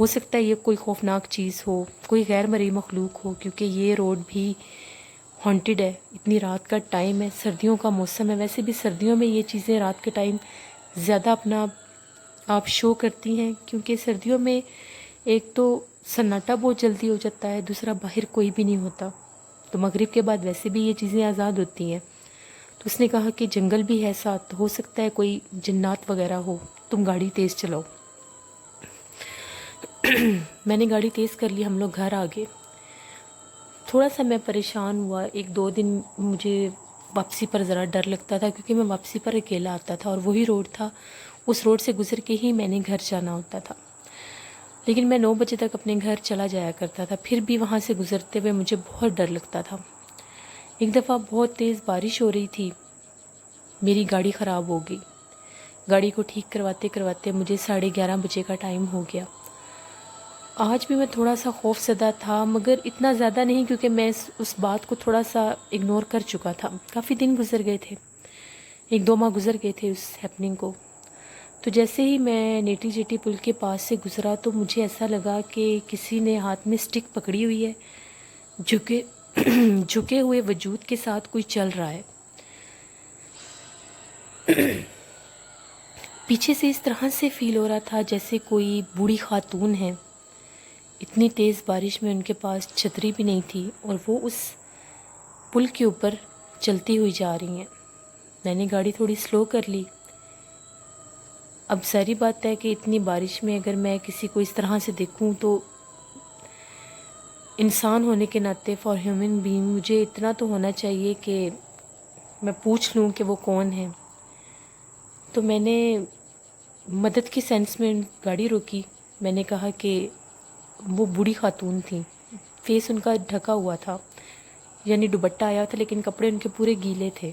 ہو سکتا ہے یہ کوئی خوفناک چیز ہو، کوئی غیر مرئی مخلوق ہو، کیونکہ یہ روڈ بھی ہانٹیڈ ہے، اتنی رات کا ٹائم ہے، سردیوں کا موسم ہے، ویسے بھی سردیوں میں یہ چیزیں رات کے ٹائم زیادہ اپنا آپ شو کرتی ہیں، کیونکہ سردیوں میں ایک تو سناٹا بہت جلدی ہو جاتا ہے، دوسرا باہر کوئی بھی نہیں ہوتا، تو مغرب کے بعد ویسے بھی یہ چیزیں آزاد ہوتی ہیں۔ تو اس نے کہا کہ جنگل بھی ہے ساتھ، ہو سکتا ہے کوئی جنات وغیرہ ہو، تم گاڑی تیز چلاؤ۔ میں نے گاڑی تیز کر لی، ہم لوگ گھر آ گئے۔ تھوڑا سا میں پریشان ہوا، ایک دو دن مجھے واپسی پر ذرا ڈر لگتا تھا، کیونکہ میں واپسی پر اکیلا آتا تھا اور وہی روڈ تھا، اس روڈ سے گزر کے ہی میں نے گھر جانا ہوتا تھا، لیکن میں 9 بجے تک اپنے گھر چلا جایا کرتا تھا، پھر بھی وہاں سے گزرتے ہوئے مجھے بہت ڈر لگتا تھا۔ ایک دفعہ بہت تیز بارش ہو رہی تھی، میری گاڑی خراب ہو گئی، گاڑی کو ٹھیک کرواتے کرواتے مجھے 11:30 بجے کا ٹائم ہو گیا۔ آج بھی میں تھوڑا سا خوف زدہ تھا، مگر اتنا زیادہ نہیں، کیونکہ میں اس بات کو تھوڑا سا اگنور کر چکا تھا، کافی دن گزر گئے تھے، 1-2 ماہ گزر گئے تھے اس ہیپننگ کو۔ تو جیسے ہی میں نیٹی جیٹی پل کے پاس سے گزرا تو مجھے ایسا لگا کہ کسی نے ہاتھ میں سٹک پکڑی ہوئی ہے، جھکے ہوئے وجود کے ساتھ کوئی چل رہا ہے۔ پیچھے سے اس طرح سے فیل ہو رہا تھا جیسے کوئی بوڑھی خاتون ہے، اتنی تیز بارش میں ان کے پاس چھتری بھی نہیں تھی اور وہ اس پل کے اوپر چلتی ہوئی جا رہی ہیں۔ میں نے گاڑی تھوڑی سلو کر لی۔ اب ظاہری بات ہے کہ اتنی بارش میں اگر میں کسی کو اس طرح سے دیکھوں تو انسان ہونے کے ناطے فار ہیومن بینگ مجھے اتنا تو ہونا چاہیے کہ میں پوچھ لوں کہ وہ کون ہے۔ تو میں نے مدد کی سینس میں گاڑی روکی، میں نے کہا کہ وہ بوڑھی خاتون تھیں، فیس ان کا ڈھکا ہوا تھا، یعنی دوپٹہ آیا تھا لیکن کپڑے ان کے پورے گیلے تھے،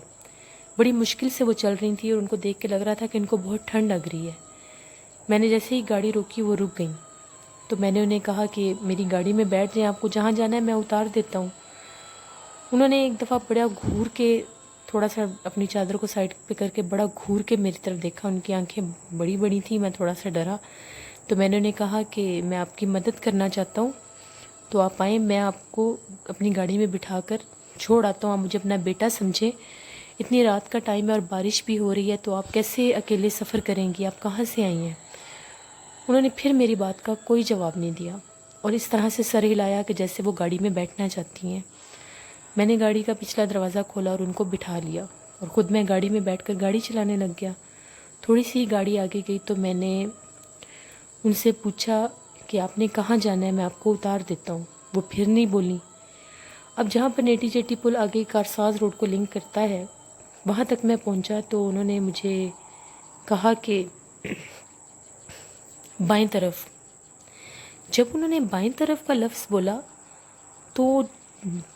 بڑی مشکل سے وہ چل رہی تھیں اور ان کو دیکھ کے لگ رہا تھا کہ ان کو بہت ٹھنڈ لگ رہی ہے۔ میں نے جیسے ہی گاڑی روکی وہ رک گئیں، تو میں نے انہیں کہا کہ میری گاڑی میں بیٹھ جائیں، آپ کو جہاں جانا ہے میں اتار دیتا ہوں۔ انہوں نے ایک دفعہ بڑا گھور کے، تھوڑا سا اپنی چادر کو سائڈ پہ کر کے بڑا گھور کے میری طرف دیکھا، ان کی آنکھیں بڑی بڑی تھیں، میں تھوڑا سا ڈرا، تو میں نے انہیں کہا کہ میں آپ کی مدد کرنا چاہتا ہوں، تو آپ آئیں، میں آپ کو اپنی گاڑی میں بٹھا کر چھوڑ آتا ہوں، آپ مجھے اپنا بیٹا سمجھیں، اتنی رات کا ٹائم ہے اور بارش بھی ہو رہی ہے، تو آپ کیسے اکیلے سفر کریں گی، آپ کہاں سے آئی ہیں؟ انہوں نے پھر میری بات کا کوئی جواب نہیں دیا اور اس طرح سے سر ہلایا کہ جیسے وہ گاڑی میں بیٹھنا چاہتی ہیں۔ میں نے گاڑی کا پچھلا دروازہ کھولا اور ان کو بٹھا لیا اور خود میں گاڑی میں بیٹھ کر گاڑی چلانے لگ گیا۔ تھوڑی سی گاڑی آگے گئی تو میں نے ان سے پوچھا کہ آپ نے کہاں جانا ہے، میں آپ کو اتار دیتا ہوں۔ وہ پھر نہیں بولی۔ اب جہاں پر نیٹی جیٹی پل آگے کارساز روڈ کو لنک کرتا ہے وہاں تک میں پہنچا تو انہوں نے مجھے کہا کہ بائیں طرف۔ جب انہوں نے بائیں طرف کا لفظ بولا تو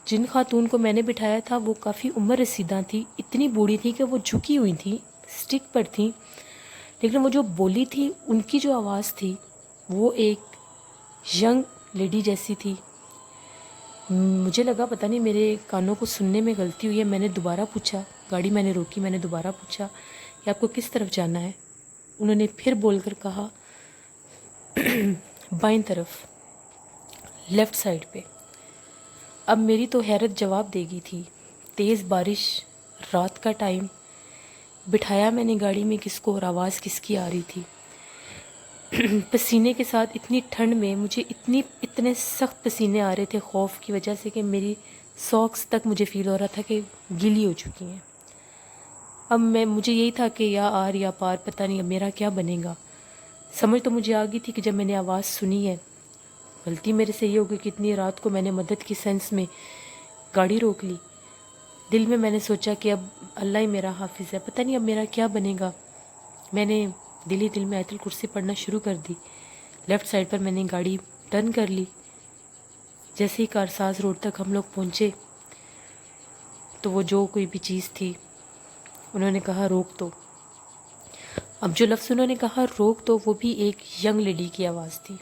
جن خاتون کو میں نے بٹھایا تھا وہ کافی عمر رسیدہ تھی، اتنی بوڑھی تھی کہ وہ جھکی ہوئی تھی، سٹک پر تھیں، لیکن وہ جو بولی تھی ان کی جو آواز تھی وہ ایک ینگ لیڈی جیسی تھی۔ مجھے لگا پتہ نہیں میرے کانوں کو سننے میں غلطی ہوئی ہے، میں نے دوبارہ پوچھا، گاڑی میں نے روکی، میں نے دوبارہ پوچھا کہ آپ کو کس طرف جانا ہے؟ انہوں نے پھر بول کر کہا بائیں طرف، لیفٹ سائڈ پہ۔ اب میری تو حیرت جواب دے گئی تھی، تیز بارش، رات کا ٹائم، بٹھایا میں نے گاڑی میں کس کو اور آواز کس کی آ رہی تھی؟ پسینے کے ساتھ اتنی ٹھنڈ میں مجھے اتنے سخت پسینے آ رہے تھے خوف کی وجہ سے کہ میری ساکس تک مجھے فیل ہو رہا تھا کہ گیلی ہو چکی ہیں۔ اب مجھے یہی تھا کہ یا آر یا پار، پتہ نہیں اب میرا کیا بنے گا۔ سمجھ تو مجھے آ گئی تھی کہ جب میں نے آواز سنی ہے، غلطی میرے سے یہ ہوگی کہ اتنی رات کو میں نے مدد کی سینس میں گاڑی روک لی۔ دل میں نے سوچا کہ اب اللہ ہی میرا حافظ ہے، پتہ نہیں اب میرا کیا بنے گا۔ میں نے دل ہی دل میں آیت الکرسی پڑھنا شروع کر دی۔ لیفٹ سائڈ پر میں نے گاڑی ٹرن کر لی۔ جیسے ہی کارساز روڈ تک ہم لوگ پہنچے تو وہ جو کوئی بھی چیز تھی انہوں نے کہا روک دو۔ اب جو لفظ انہوں نے کہا روک دو وہ بھی ایک ینگ لیڈی کی آواز تھی۔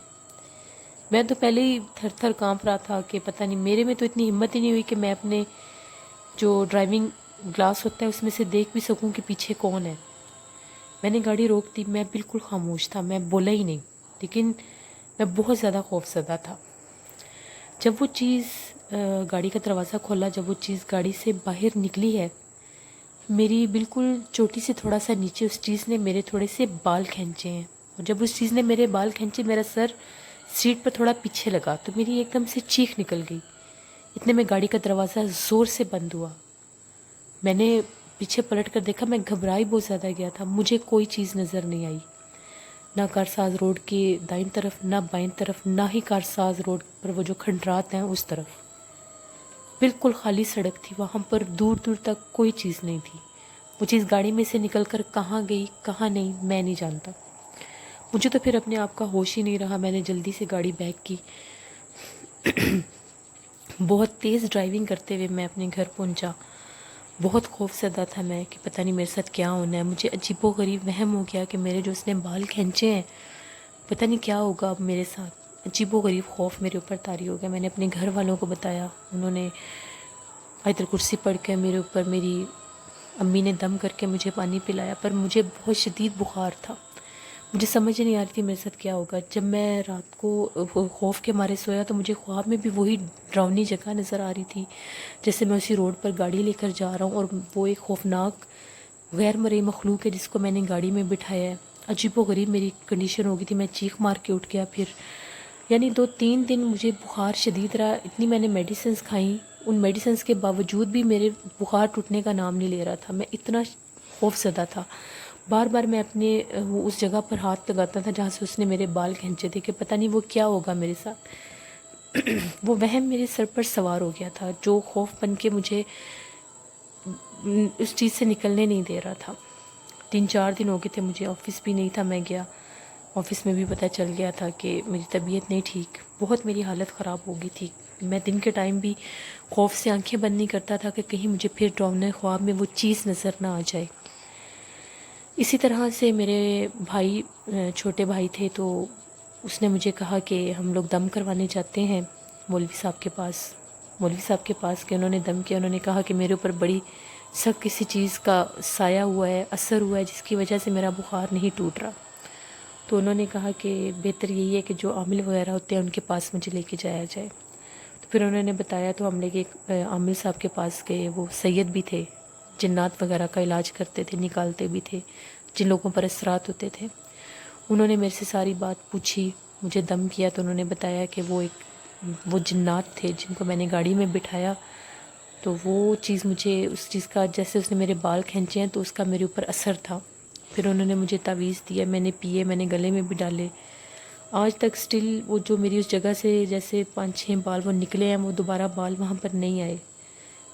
میں تو پہلے ہی تھر تھر کانپ رہا تھا کہ پتہ نہیں، میرے میں تو اتنی ہمت ہی نہیں ہوئی کہ میں اپنے جو ڈرائیونگ گلاس ہوتا ہے اس میں سے دیکھ بھی سکوں کہ پیچھے کون ہے۔ میں نے گاڑی روک دی، میں بالکل خاموش تھا، میں بولا ہی نہیں، لیکن میں بہت زیادہ خوف زدہ تھا۔ جب وہ چیز گاڑی کا دروازہ کھولا، جب وہ چیز گاڑی سے باہر نکلی ہے، میری بالکل چوٹی سے تھوڑا سا نیچے اس چیز نے میرے تھوڑے سے بال کھینچے ہیں، اور جب اس چیز نے میرے بال کھینچے میرا سر سیٹ پر تھوڑا پیچھے لگا تو میری ایک دم سے چیخ نکل گئی۔ اتنے میں گاڑی کا دروازہ زور سے بند ہوا۔ میں نے پیچھے پلٹ کر دیکھا، میں گھبرائی بہت زیادہ گیا تھا، مجھے کوئی چیز نظر نہیں آئی، نہ کارساز روڈ کی دائیں طرف نہ بائیں طرف، نہ ہی کارساز روڈ پر وہ جو کھنڈرات ہیں اس طرف۔ بالکل خالی سڑک تھی، وہاں پر دور دور تک کوئی چیز نہیں تھی۔ وہ چیز گاڑی میں سے نکل کر کہاں گئی کہاں نہیں میں نہیں جانتا۔ مجھے تو پھر اپنے آپ کا ہوش ہی نہیں رہا، میں نے جلدی سے گاڑی بیک کی۔ بہت تیز ڈرائیونگ کرتے ہوئے میں اپنے گھر پہنچا۔ بہت خوف زدہ تھا میں کہ پتہ نہیں میرے ساتھ کیا ہونا ہے۔ مجھے عجیب و غریب وہم ہو گیا کہ میرے جو اس نے بال کھینچے ہیں پتہ نہیں کیا ہوگا اب میرے ساتھ۔ عجیب و غریب خوف میرے اوپر طاری ہو گیا۔ میں نے اپنے گھر والوں کو بتایا، انہوں نے آیت الکرسی پڑھ کے میرے اوپر، میری امی نے دم کر کے مجھے پانی پلایا، پر مجھے بہت شدید بخار تھا۔ مجھے سمجھ نہیں آ رہی تھی میرے ساتھ کیا ہوگا۔ جب میں رات کو خوف کے مارے سویا تو مجھے خواب میں بھی وہی ڈراؤنی جگہ نظر آ رہی تھی، جیسے میں اسی روڈ پر گاڑی لے کر جا رہا ہوں اور وہ ایک خوفناک غیر مرئی مخلوق ہے جس کو میں نے گاڑی میں بٹھایا ہے۔ عجیب و غریب میری کنڈیشن ہو گئی تھی، میں چیخ مار کے اٹھ گیا۔ پھر یعنی 2-3 دن مجھے بخار شدید رہا، اتنی میں نے میڈیسنز کھائیں، ان میڈیسنز کے باوجود بھی میرے بخار ٹوٹنے کا نام نہیں لے رہا تھا۔ میں اتنا خوف زدہ تھا، بار بار میں اپنے اس جگہ پر ہاتھ لگاتا تھا جہاں سے اس نے میرے بال کھینچے تھے کہ پتہ نہیں وہ کیا ہوگا میرے ساتھ۔ وہ وہم میرے سر پر سوار ہو گیا تھا جو خوف بن کے مجھے اس چیز سے نکلنے نہیں دے رہا تھا۔ 3-4 دن ہو گئے تھے، مجھے آفس بھی نہیں تھا، میں گیا آفس میں بھی پتہ چل گیا تھا کہ میری طبیعت نہیں ٹھیک، بہت میری حالت خراب ہو گئی تھی۔ میں دن کے ٹائم بھی خوف سے آنکھیں بند نہیں کرتا تھا کہ کہیں مجھے پھر ڈراؤنے خواب میں وہ چیز نظر نہ آ جائے۔ اسی طرح سے میرے بھائی، چھوٹے بھائی تھے، تو اس نے مجھے کہا کہ ہم لوگ دم کروانے جاتے ہیں مولوی صاحب کے پاس۔ مولوی صاحب کے پاس کہ انہوں نے دم کیا، انہوں نے کہا کہ میرے اوپر بڑی سخت کسی چیز کا سایہ ہوا ہے، اثر ہوا ہے جس کی وجہ سے میرا بخار نہیں ٹوٹ رہا۔ تو انہوں نے کہا کہ بہتر یہی ہے کہ جو عامل وغیرہ ہوتے ہیں ان کے پاس مجھے لے کے جایا جائے۔ تو پھر انہوں نے بتایا تو ہم لے کے عامل صاحب کے پاس گئے۔ وہ سید بھی تھے، جنات وغیرہ کا علاج کرتے تھے، نکالتے بھی تھے جن لوگوں پر اثرات ہوتے تھے۔ انہوں نے میرے سے ساری بات پوچھی، مجھے دم کیا تو انہوں نے بتایا کہ وہ جنات تھے جن کو میں نے گاڑی میں بٹھایا، تو وہ چیز مجھے اس چیز کا، جیسے اس نے میرے بال کھینچے ہیں تو اس کا میرے اوپر اثر تھا۔ پھر انہوں نے مجھے تعویذ دیا، میں نے پیے، میں نے گلے میں بھی ڈالے۔ آج تک سٹل وہ جو میری اس جگہ سے جیسے 5-6 بال وہ نکلے ہیں، وہ دوبارہ بال وہاں پر نہیں آئے۔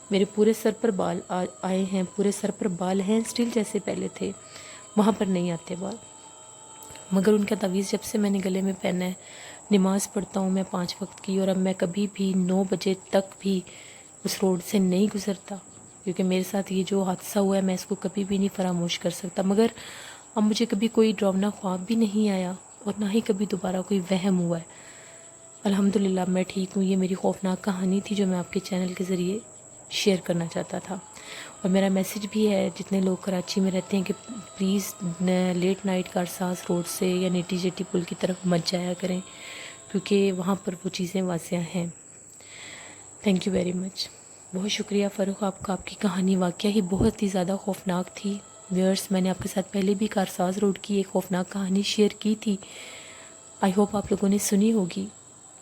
میرے پورے سر پر بال آئے ہیں، پورے سر پر بال ہیں سٹل جیسے پہلے تھے، وہاں پر نہیں آتے بال۔ مگر ان کا تعویذ جب سے میں نے گلے میں پہنا ہے، نماز پڑھتا ہوں میں 5 وقت کی، اور اب میں کبھی بھی 9 بجے تک بھی اس روڈ سے نہیں گزرتا، کیونکہ میرے ساتھ یہ جو حادثہ ہوا ہے میں اس کو کبھی بھی نہیں فراموش کر سکتا۔ مگر اب مجھے کبھی کوئی ڈراؤنا خواب بھی نہیں آیا اور نہ ہی کبھی دوبارہ کوئی وہم ہوا ہے۔ الحمدللہ میں ٹھیک ہوں۔ یہ میری خوفناک کہانی تھی جو میں آپ کے چینل کے ذریعے شیئر کرنا چاہتا تھا، اور میرا میسیج بھی ہے جتنے لوگ کراچی میں رہتے ہیں کہ please late night Karsaz road سے یا نیٹی جیٹی پل کی طرف مت جایا کریں، کیونکہ وہاں پر وہ چیزیں واضح ہیں۔ تھینک یو ویری مچ، بہت شکریہ فاروق آپ کا۔ آپ کی کہانی واقعہ ہی بہت ہی زیادہ خوفناک تھی۔ ویئرس، میں نے آپ کے ساتھ پہلے بھی کارساز روڈ کی ایک خوفناک کہانی شیئر کی تھی، آئی ہوپ آپ لوگوں نے سنی ہوگی۔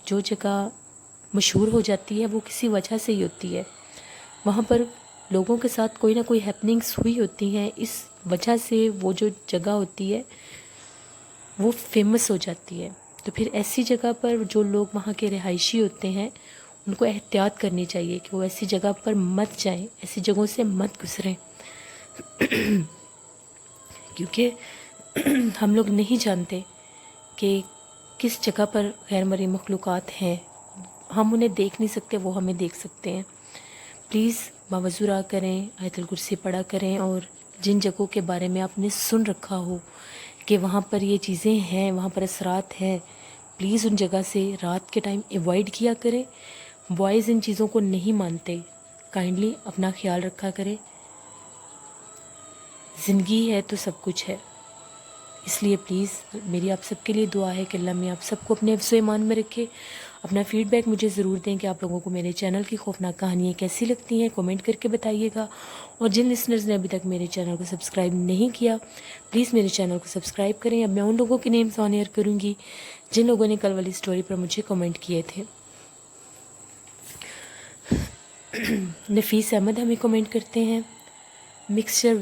جو جگہ مشہور ہو جاتی ہے وہ کسی وجہ سے ہی ہوتی ہے، وہاں پر لوگوں کے ساتھ کوئی نہ کوئی ہیپننگس ہوئی ہوتی ہیں، اس وجہ سے وہ جو جگہ ہوتی ہے وہ فیمس ہو جاتی ہے۔ تو پھر ایسی جگہ پر جو لوگ وہاں کے رہائشی ہوتے ہیں ان کو احتیاط کرنی چاہیے کہ وہ ایسی جگہ پر مت جائیں، ایسی جگہوں سے مت گزریں، کیونکہ ہم لوگ نہیں جانتے کہ کس جگہ پر غیر مرئی مخلوقات ہیں، ہم انہیں دیکھ نہیں سکتے، وہ ہمیں دیکھ سکتے ہیں۔ پلیز باوضو رہا کریں، آیت الکرسی پڑھا کریں، اور جن جگہوں کے بارے میں آپ نے سن رکھا ہو کہ وہاں پر یہ چیزیں ہیں، وہاں پر اثرات ہیں، پلیز ان جگہ سے رات کے ٹائم ایوائڈ کیا کریں۔ بوائز ان چیزوں کو نہیں مانتے، کائنڈلی اپنا خیال رکھا کریں۔ زندگی ہے تو سب کچھ ہے۔ اس لیے پلیز میری آپ سب کے لیے دعا ہے کہ اللہ میں آپ سب کو اپنے حفظ و ایمان میں رکھے. اپنا فیڈ بیک مجھے ضرور دیں کہ آپ لوگوں کو میرے چینل کی خوفناک کہانیاں کیسی لگتی ہیں, کمنٹ کر کے بتائیے گا. اور جن لسنرز نے ابھی تک میرے چینل کو سبسکرائب نہیں کیا, پلیز میرے چینل کو سبسکرائب کریں. اب میں ان لوگوں کے نیمز آن ایئر کروں گی جن لوگوں نے کل والی سٹوری پر مجھے کمنٹ کیے تھے. نفیس احمد ہمیں کمنٹ کرتے ہیں. مکسچر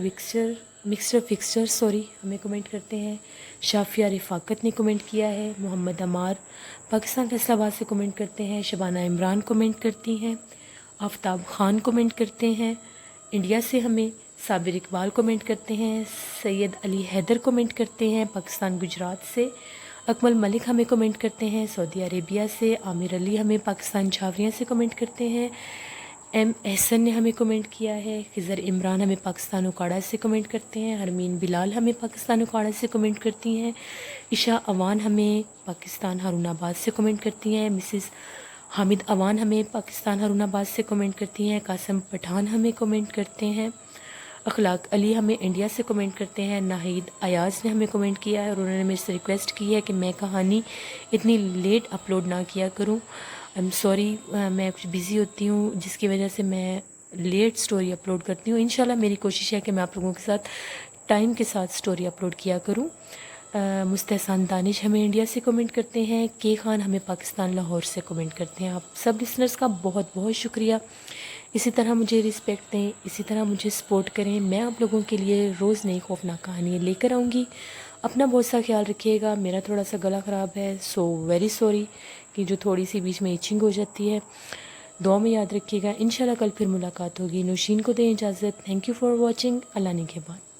فکسچر ہمیں کمنٹ کرتے ہیں. شافیہ رفاقت نے کمنٹ کیا ہے. محمد عمار پاکستان فیصل آباد سے کمنٹ کرتے ہیں. شبانہ عمران کمنٹ کرتی ہیں. آفتاب خان کمنٹ کرتے ہیں. انڈیا سے ہمیں صابر اقبال کمنٹ کرتے ہیں. سید علی حیدر کمنٹ کرتے ہیں پاکستان گجرات سے. اکمل ملک ہمیں کمنٹ کرتے ہیں سعودی عربیہ سے. عامر علی ہمیں پاکستان جھاوریاں سے کمنٹ کرتے ہیں. ایم احسن نے ہمیں کمنٹ کیا ہے. خضر عمران ہمیں پاکستان اکاڑا سے کمنٹ کرتے ہیں. حرمین بلال ہمیں پاکستان اکاڑا سے کمنٹ کرتی ہیں. عشاء اوان ہمیں پاکستان ہارون آباد سے کمنٹ کرتی ہیں. مسز حامد اوان ہمیں پاکستان ہارون آباد سے کمنٹ کرتی ہیں. قاسم پٹھان ہمیں کمنٹ کرتے ہیں. اخلاق علی ہمیں انڈیا سے کمنٹ کرتے ہیں. ناہید ایاز نے ہمیں کمنٹ کیا ہے اور انہوں نے میرے سے ریکویسٹ کی ہے کہ میں کہانی اتنی لیٹ اپلوڈ نہ کیا کروں. آئی ایم سوری, میں کچھ بزی ہوتی ہوں جس کی وجہ سے میں لیٹ سٹوری اپلوڈ کرتی ہوں. انشاءاللہ میری کوشش ہے کہ میں آپ لوگوں کے ساتھ ٹائم کے ساتھ سٹوری اپلوڈ کیا کروں. مستحسن دانش ہمیں انڈیا سے کمنٹ کرتے ہیں. کے خان ہمیں پاکستان لاہور سے کمنٹ کرتے ہیں. آپ سب لسنرز کا بہت بہت شکریہ. اسی طرح مجھے رسپیکٹ دیں, اسی طرح مجھے سپورٹ کریں. میں آپ لوگوں کے لیے روز نئی خوفناک کہانیاں لے کر آؤں گی. اپنا بہت سا خیال رکھیے گا. میرا تھوڑا سا گلا خراب ہے, سو ویری سوری کہ جو تھوڑی سی بیچ میں ایچنگ ہو جاتی ہے. دعا میں یاد رکھیے گا. انشاءاللہ کل پھر ملاقات ہوگی. نوشین کو دیں اجازت. Thank you for watching. اللہ نگہبان.